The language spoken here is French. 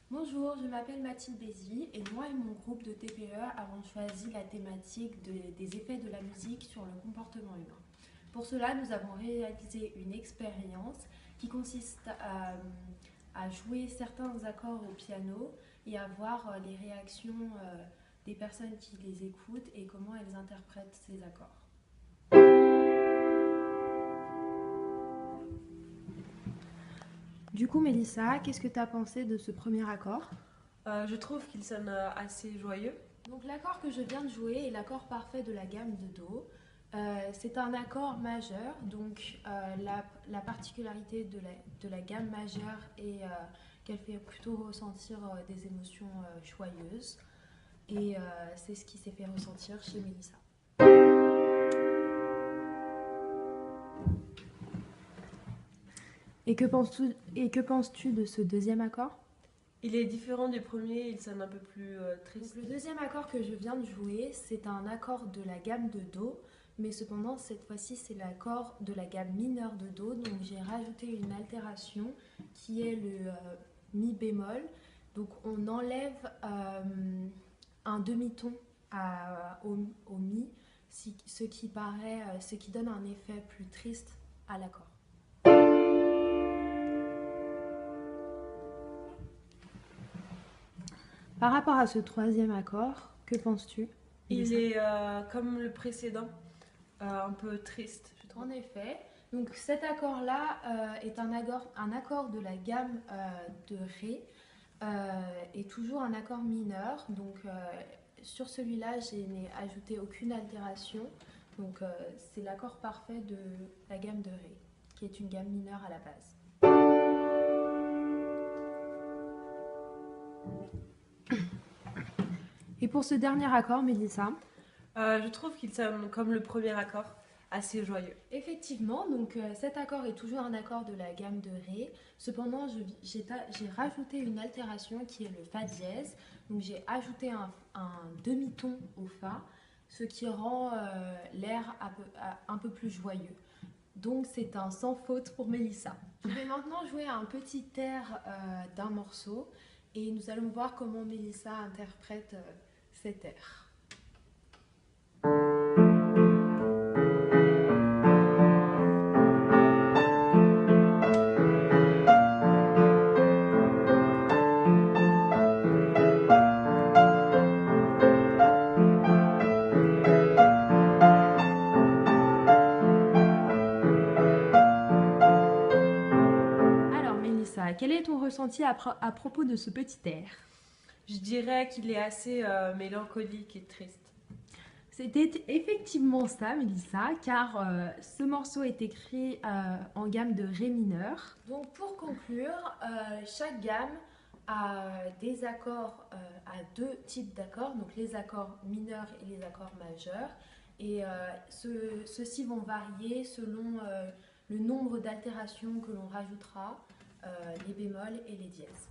Bonjour, je m'appelle Mathilde Bézy et moi et mon groupe de TPE avons choisi la thématique des effets de la musique sur le comportement humain. Pour cela, nous avons réalisé une expérience qui consiste à jouer certains accords au piano et à voir les réactions des personnes qui les écoutent et comment elles interprètent ces accords. Du coup, Mélissa, qu'est-ce que tu as pensé de ce premier accord? Je trouve qu'il sonne assez joyeux. Donc l'accord que je viens de jouer est l'accord parfait de la gamme de Do. C'est un accord majeur, donc la particularité de la gamme majeure est qu'elle fait plutôt ressentir des émotions joyeuses. Et c'est ce qui s'est fait ressentir chez Mélissa. Et que penses-tu de ce deuxième accord? Il est différent du premier, il sonne un peu plus triste. Donc, le deuxième accord que je viens de jouer, c'est un accord de la gamme de Do, mais cependant cette fois-ci c'est l'accord de la gamme mineure de Do, donc j'ai rajouté une altération qui est le mi bémol. Donc on enlève un demi-ton au mi, ce qui donne un effet plus triste à l'accord. Par rapport à ce troisième accord, que penses-tu? Il est comme le précédent, un peu triste, je trouve. En effet, donc cet accord-là est un accord de la gamme de Ré et toujours un accord mineur. Donc sur celui-là, je n'ai ajouté aucune altération. Donc c'est l'accord parfait de la gamme de Ré, qui est une gamme mineure à la base. Et pour ce dernier accord, Mélissa? Je trouve qu'il sonne comme le premier accord, assez joyeux. Effectivement, donc cet accord est toujours un accord de la gamme de Ré. Cependant, j'ai rajouté une altération qui est le Fa dièse. Donc j'ai ajouté un demi-ton au Fa, ce qui rend l'air un peu plus joyeux. Donc c'est un sans faute pour Mélissa. Je vais maintenant jouer un petit air d'un morceau et nous allons voir comment Mélissa interprète cet air. Quel est ton ressenti à propos de ce petit air? Je dirais qu'il est assez mélancolique et triste. C'était effectivement ça, Mélissa, car ce morceau est écrit en gamme de Ré mineur. Donc pour conclure, chaque gamme a des accords, a deux types d'accords, donc les accords mineurs et les accords majeurs. Et ceux-ci vont varier selon le nombre d'altérations que l'on rajoutera, les bémols et les dièses.